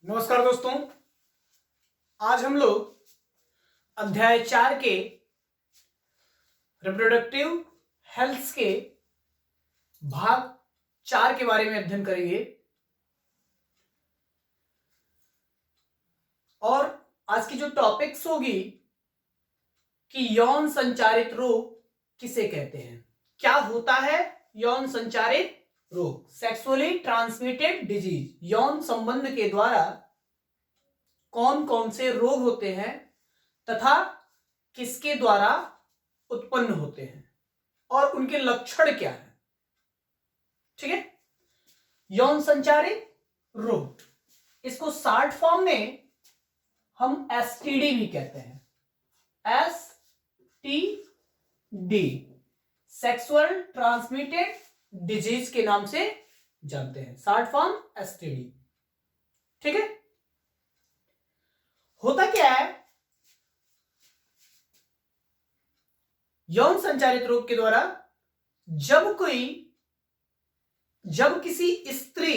नमस्कार दोस्तों। आज हम लोग अध्याय 4 के रिप्रोडक्टिव हेल्थ के भाग 4 के बारे में अध्ययन करेंगे। और आज की जो टॉपिक्स होगी कि यौन संचारित रोग किसे कहते हैं, क्या होता है यौन संचारित रोग, सेक्सुअली ट्रांसमिटेड डिजीज। यौन संबंध के द्वारा कौन कौन से रोग होते हैं तथा किसके द्वारा उत्पन्न होते हैं और उनके लक्षण क्या है। ठीक है, यौन संचारित रोग, इसको शॉर्ट फॉर्म में हम एसटीडी भी कहते हैं। एसटीडी, सेक्सुअल ट्रांसमिटेड डिजीज के नाम से जानते हैं, शॉर्ट फॉर्म एसटीडी। ठीक है, होता क्या है, यौन संचारित रोग के द्वारा जब किसी स्त्री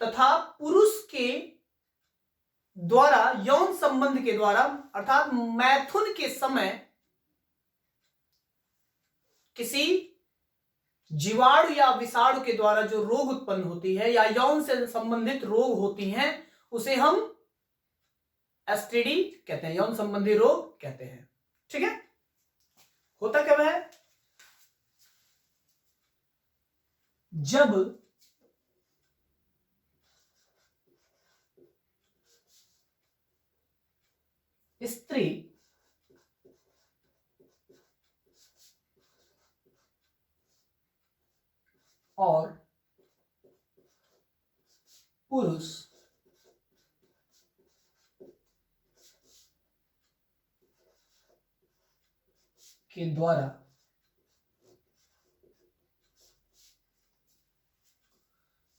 तथा पुरुष के द्वारा यौन संबंध के द्वारा अर्थात मैथुन के समय किसी जीवाणु या विषाणु के द्वारा जो रोग उत्पन्न होती है या यौन से संबंधित रोग होती हैं, उसे हम एसटीडी कहते हैं, यौन संबंधी रोग कहते हैं। ठीक है, होता कब है, जब स्त्री और पुरुष के द्वारा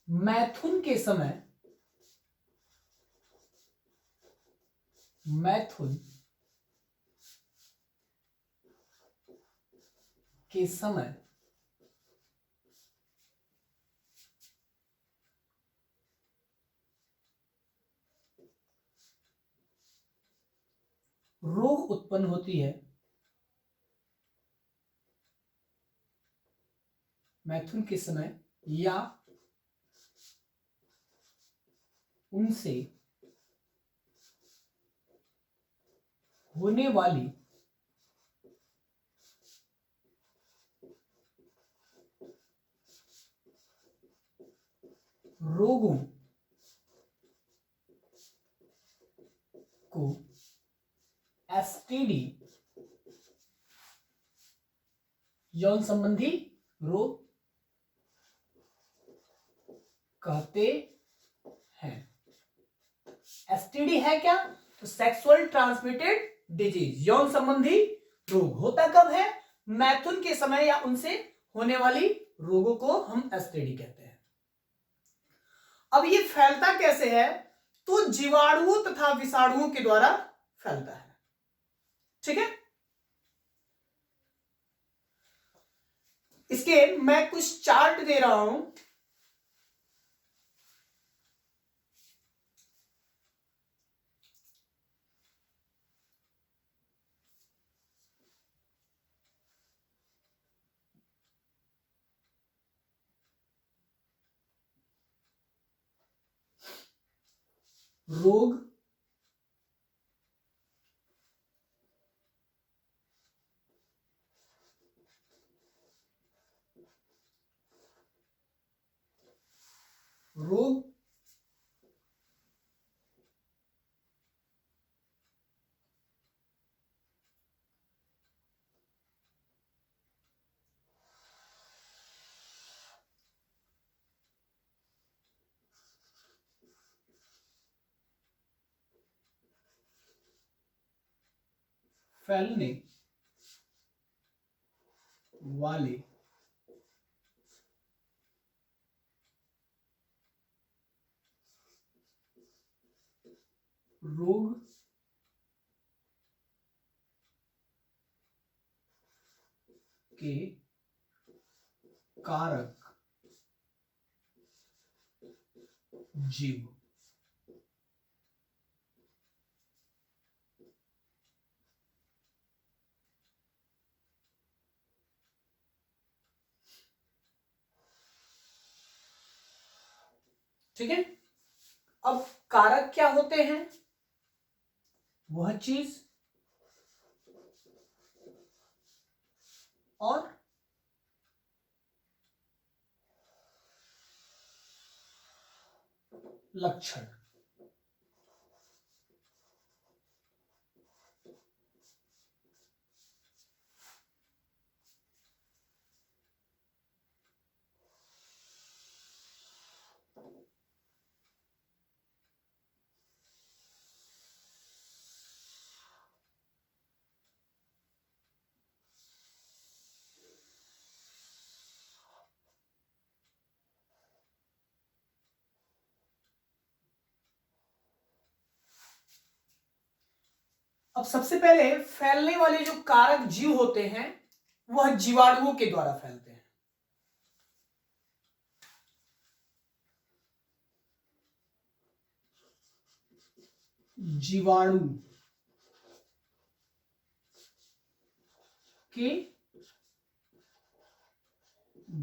मैथुन के समय रोग उत्पन्न होती है। मैथुन के समय या उनसे होने वाली रोगों को एसटीडी, यौन संबंधी रोग कहते हैं। एसटीडी है क्या, तो सेक्सुअल ट्रांसमिटेड डिजीज, यौन संबंधी रोग। होता कब है, मैथुन के समय या उनसे होने वाली रोगों को हम एसटीडी कहते हैं। अब ये फैलता कैसे है, तो जीवाणुओं तथा विषाणुओं के द्वारा फैलता है। ठीक है, इसके मैं कुछ चार्ट दे रहा हूं। रोग रोग फैलने वाले रोग के कारक जीव। ठीक है। अब कारक क्या होते हैं? वह चीज और लक्षण। अब सबसे पहले फैलने वाले जो कारक जीव होते हैं वह जीवाणुओं के द्वारा फैलते हैं। जीवाणु के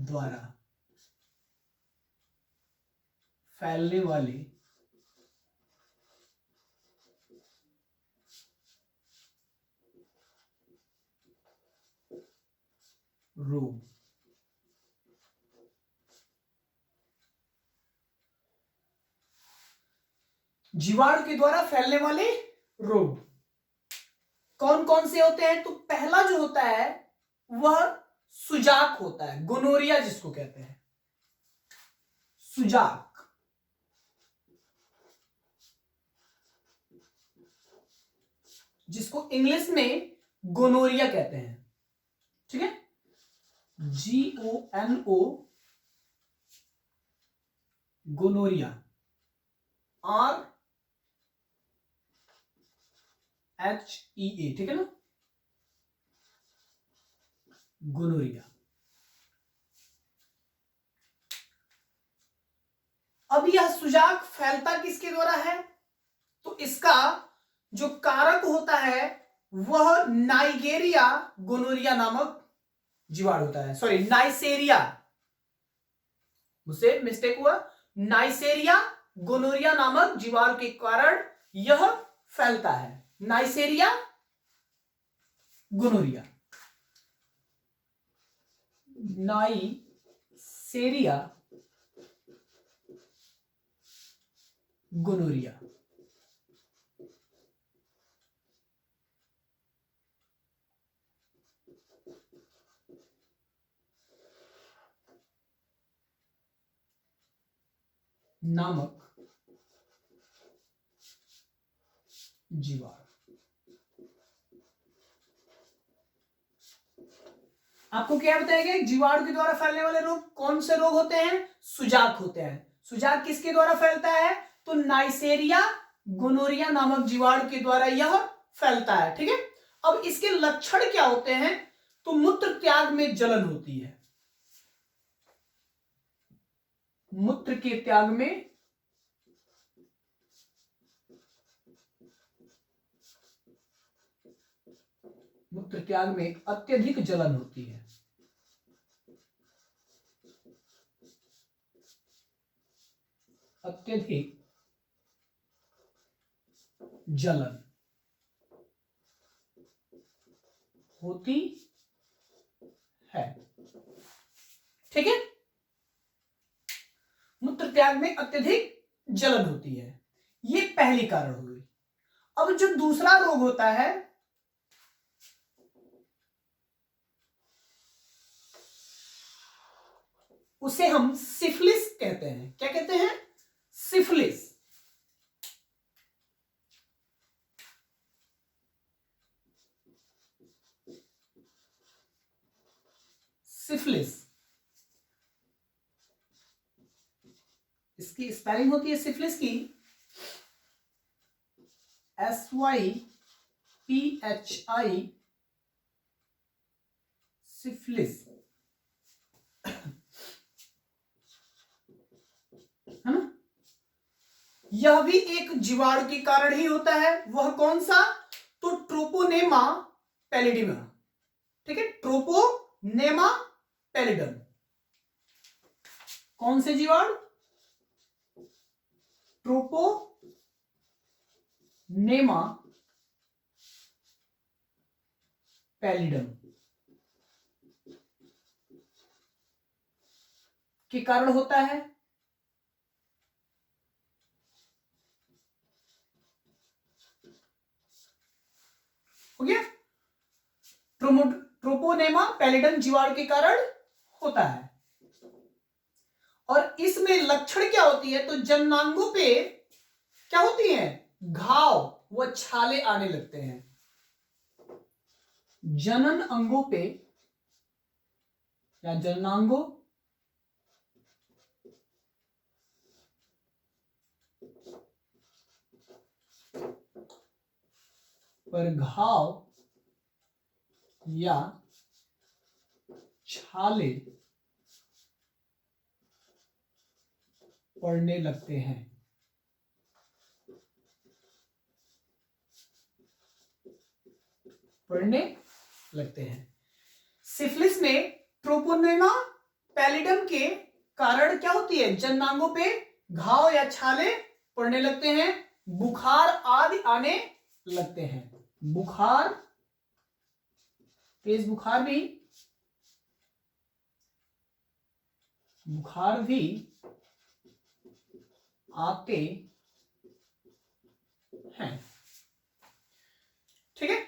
द्वारा फैलने वाले रोग। जीवाणु के द्वारा फैलने वाले रोग कौन कौन से होते हैं? तो पहला जो होता है वह सुजाक होता है, गोनोरिया जिसको कहते हैं, सुजाक। जिसको इंग्लिश में गोनोरिया कहते हैं। ठीक है, GONO, गोनोरिया, RHEA, ठीक है ना, गोनोरिया। अब यह सुजाक फैलता किसके द्वारा है? तो इसका जो कारक होता है वह नाइगेरिया गोनोरिया नामक जीवाणु होता है। सॉरी, नाइसेरिया, मुझसे मिस्टेक हुआ, नाइसेरिया गोनोरिया नामक जीवाणु के कारण यह फैलता है। नाइसेरिया गोनोरिया, नाइसेरिया गोनोरिया। नामक जीवाणु। आपको क्या बताएगा? जीवाणु के द्वारा फैलने वाले रोग कौन से रोग होते हैं? सुजाक होते हैं। सुजाक किसके द्वारा फैलता है? तो नाइसेरिया गोनोरिया नामक जीवाणु के द्वारा यह फैलता है। ठीक है, अब इसके लक्षण क्या होते हैं? तो मूत्र त्याग में जलन होती है, मूत्र के त्याग में मूत्र त्याग में अत्यधिक जलन होती है, अत्यधिक जलन होती है। ठीक है, मूत्र त्याग में अत्यधिक जलन होती है, ये पहली कारण हो गई। अब जो दूसरा रोग होता है उसे हम सिफिलिस कहते हैं। क्या कहते हैं? सिफिलिस। सिफिलिस, इसकी स्पेलिंग होती है सिफिलिस की SYPHI, सिफिलिस, है ना। यह भी एक जीवाणु के कारण ही होता है। वह कौन सा? तो ट्रोपोनेमा पैलिडियम। ठीक है, ट्रोपोनेमा पैलिडम। कौन से जीवाणु? ट्रोपोनेमा पैलिडम के कारण होता है। हो गया, ट्रोपोनेमा पैलिडम जीवाणु के कारण होता है। और इसमें लक्षण क्या होती है, तो जननांगों पे क्या होती है, घाव व छाले आने लगते हैं। जनन अंगों पे या जननांगों पर घाव या छाले पड़ने लगते हैं। सिफिलिस में ट्रोपोनेमा पैलिडम के कारण क्या होती है, जननांगों पे घाव या छाले पड़ने लगते हैं, बुखार आदि आने लगते हैं। बुखार, तेज बुखार भी आते हैं। ठीक है,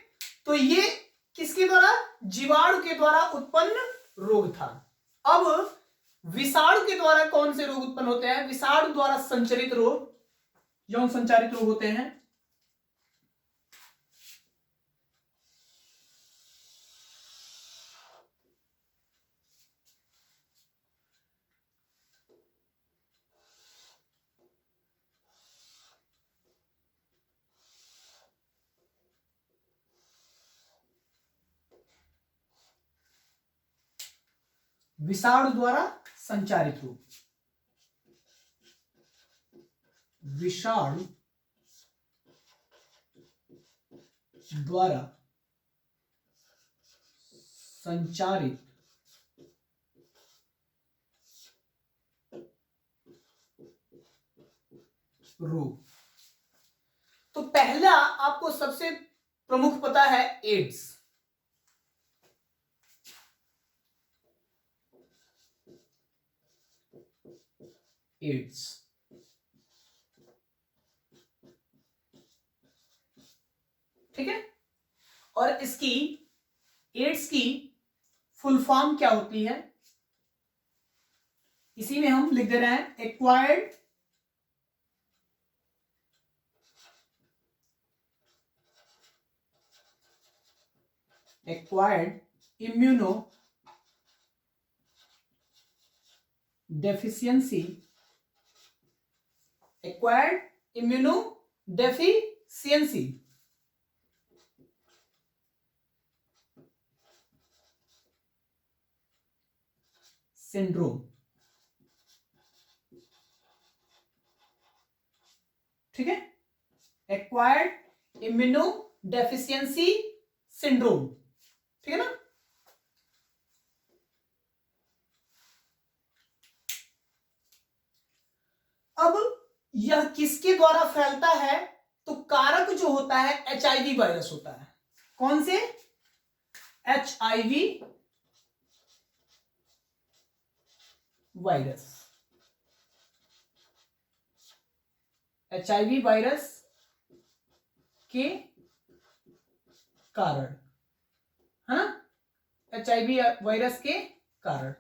तो ये किसके द्वारा, जीवाणु के द्वारा उत्पन्न रोग था। अब विषाणु के द्वारा कौन से रोग उत्पन्न होते हैं, विषाणु द्वारा संचरित रोग, यौन संचारित रोग होते हैं। विषाणु द्वारा संचारित रोग, विषाणु द्वारा संचारित रोग। तो पहला आपको सबसे प्रमुख पता है एड्स। एड्स ठीक है, और इसकी, एड्स की फुल फॉर्म क्या होती है, इसी में हम लिख दे रहे हैं, acquired immuno deficiency, acquired immuno deficiency syndrome. ठीक है, एक्वायर्ड इम्यूनो डेफिशिएंसी सिंड्रोम, ठीक है ना। अब यह किसके द्वारा फैलता है, तो कारक जो होता है एचआईवी वायरस होता है। कौन से, एचआईवी वायरस, एचआईवी वायरस के कारण, है ना, एचआईवी वायरस के कारण।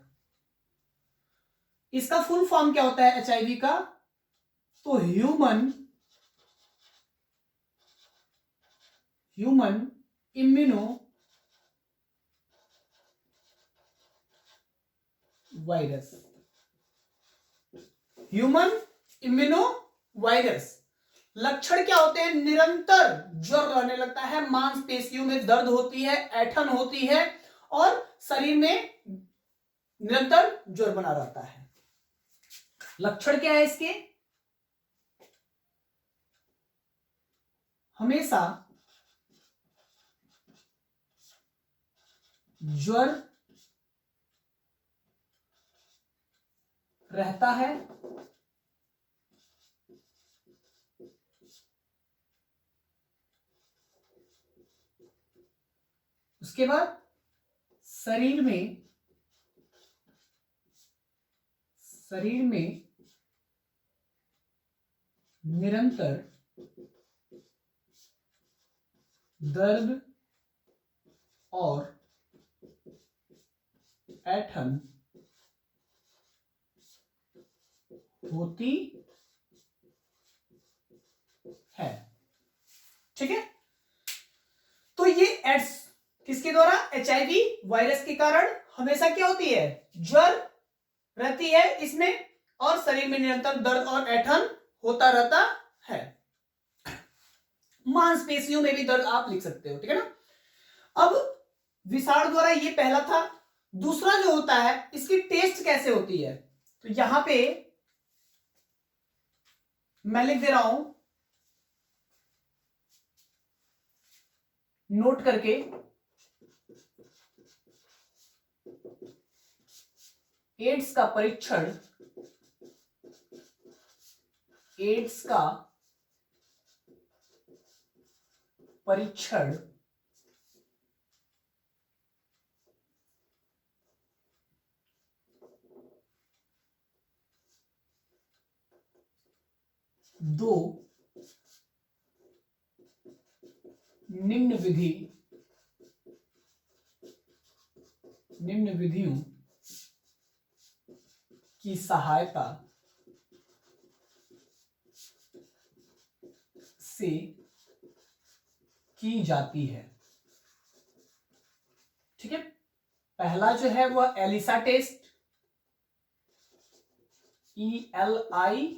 इसका फुल फॉर्म क्या होता है एचआईवी का, तो human immuno virus, human immuno virus. लक्षण क्या होते हैं, निरंतर ज्वर रहने लगता है, मांसपेशियों में दर्द होती है, ऐंठन होती है और शरीर में निरंतर ज्वर बना रहता है। लक्षण क्या है इसके, हमेशा ज्वर रहता है, उसके बाद शरीर में निरंतर दर्द और ऐंठन होती है। ठीक है, तो ये एड्स किसके द्वारा, HIV वायरस के कारण हमेशा क्या होती है, ज्वर रहती है इसमें, और शरीर में निरंतर दर्द और ऐंठन होता रहता है। मांसपेशियों में भी दर्द आप लिख सकते हो, ठीक है ना। अब विषाणु द्वारा ये पहला था। दूसरा जो होता है, इसकी टेस्ट कैसे होती है, तो यहां पे मैं लिख दे रहा हूं नोट करके, एड्स का परीक्षण, एड्स का परीक्षण दो निम्न विधियों की सहायता से की जाती है। ठीक है, पहला जो है वह एलिसा टेस्ट, ELISA,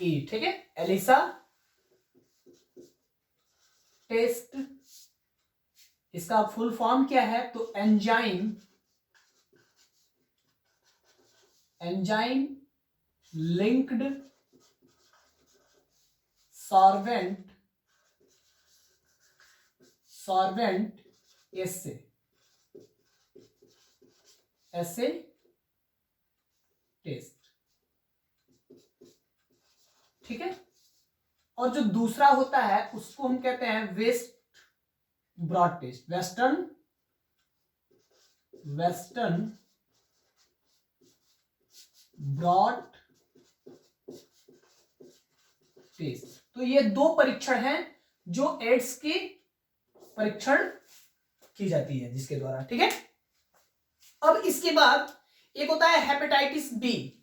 ठीक है, एलिसा टेस्ट। इसका फुल फॉर्म क्या है, तो एंजाइम लिंक्ड सॉर्बेंट एसे टेस्ट। ठीक है, और जो दूसरा होता है उसको हम कहते हैं west blot test, western blot test. तो ये दो परीक्षण हैं जो एड्स की परीक्षण की जाती है जिसके द्वारा। ठीक है, अब इसके बाद एक होता है hepatitis B.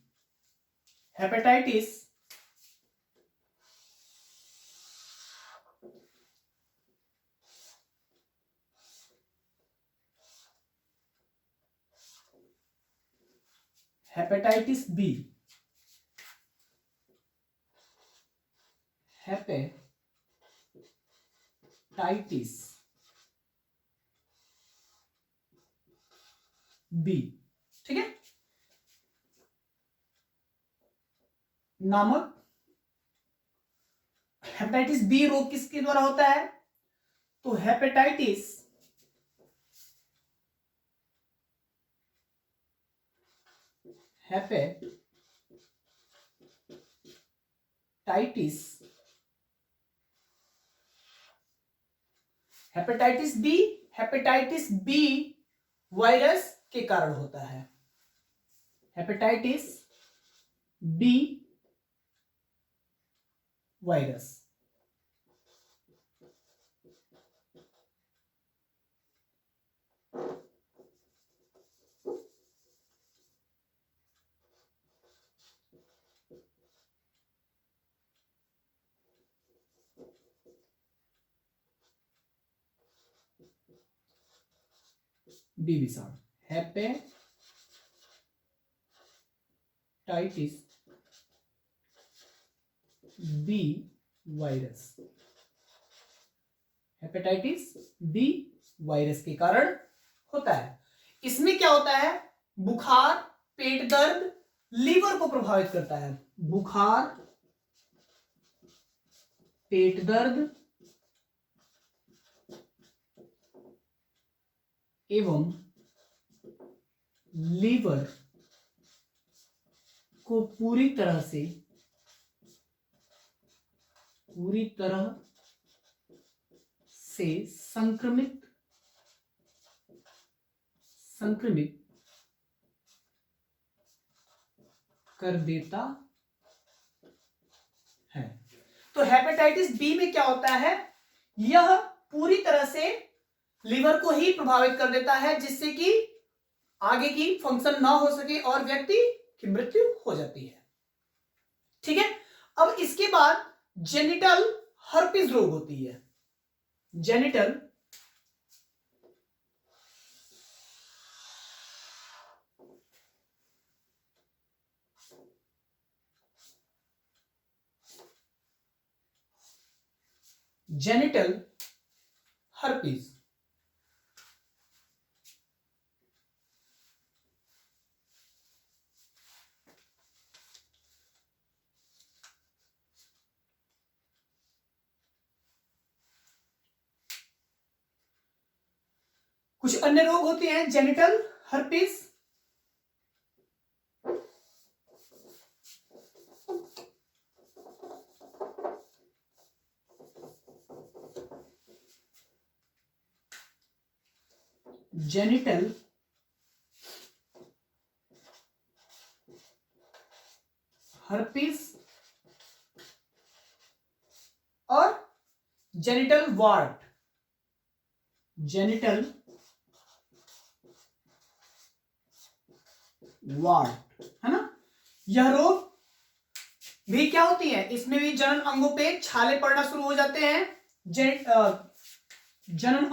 Hepatitis B, hepatitis B, ठीक है, नामक हेपेटाइटिस बी रोग किसके द्वारा होता है, तो हेपेटाइटिस हेपेटाइटिस बी वायरस के कारण होता है। Hepatitis B virus. बी विषाणु, hepatitis B virus, hepatitis B virus के कारण होता है। इसमें क्या होता है, बुखार, पेट दर्द, लीवर को प्रभावित करता है। बुखार, पेट दर्द एवं लीवर को पूरी तरह से संक्रमित कर देता है। तो हेपेटाइटिस बी में क्या होता है, यह पूरी तरह से लिवर को ही प्रभावित कर देता है, जिससे कि आगे की फंक्शन ना हो सके और व्यक्ति की मृत्यु हो जाती है। ठीक है, अब इसके बाद जेनिटल हर्पिस रोग होती है। जेनिटल हर्पिस कुछ अन्य रोग होते हैं जेनिटल हर्पिस। जेनिटल हर्पिस और जेनिटल वार्ट। जेनिटल वार्ट है ना, यह रोग भी क्या होती है, इसमें भी जनन अंगों पे छाले पड़ना शुरू हो जाते हैं। जनन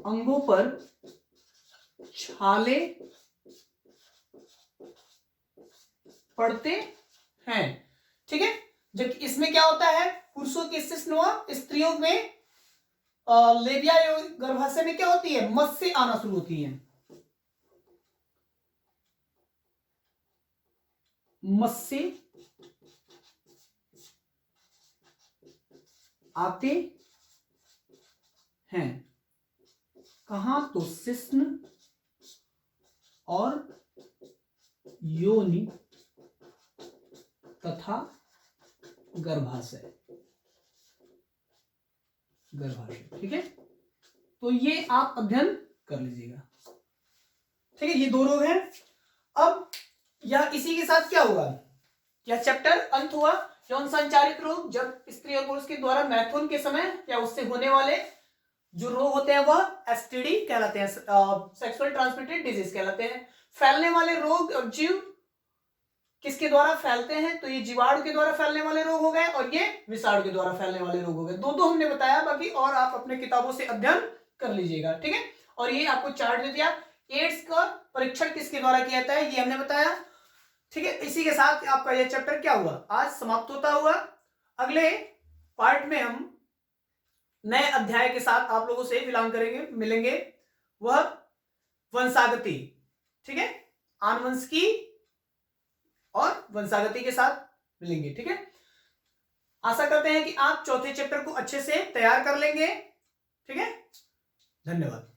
अंगों पर छाले पड़ते हैं। ठीक है, जबकि इसमें क्या होता है, पुरुषों के शिश्नुआ, स्त्रियों में लेबिया गर्भाशय में क्या होती है, मस्से आना शुरू होती है। मस्से आते हैं कहां, तो शिश्न और योनि तथा गर्भाशय। ठीक है, तो ये आप अध्ययन कर लीजिएगा। ठीक है, ये दो रोग हैं। अब यह इसी के साथ क्या हुआ, यह चैप्टर अंत हुआ। यौन संचारित रोग, जब स्त्री और पुरुष के द्वारा मैथुन के समय या उससे होने वाले जो रोग होते हैं वह एसटीडी कहलाते हैं, सेक्सुअल ट्रांसमिटेड डिजीज कहलाते हैं। फैलने वाले रोग और जीव किसके द्वारा फैलते हैं, तो ये जीवाणु के द्वारा फैलने वाले रोग हो गए और ये विषाणु के द्वारा फैलने वाले रोग हो गए। दो हमने बताया, बाकी और आप अपने किताबों से अध्ययन कर लीजिएगा। ठीक है, और ये आपको चार्ट दे दिया। एड्स का परीक्षण किसके द्वारा किया जाता है, ये हमने बताया। ठीक है, इसी के साथ आपका यह चैप्टर क्या हुआ, आज समाप्त होता हुआ। अगले पार्ट में हम नए अध्याय के साथ आप लोगों से मिलेंगे, वह वंशागति। ठीक है, आनुवंशिकी और वंशागति के साथ मिलेंगे। ठीक है, आशा करते हैं कि आप चौथे चैप्टर को अच्छे से तैयार कर लेंगे। ठीक है, धन्यवाद।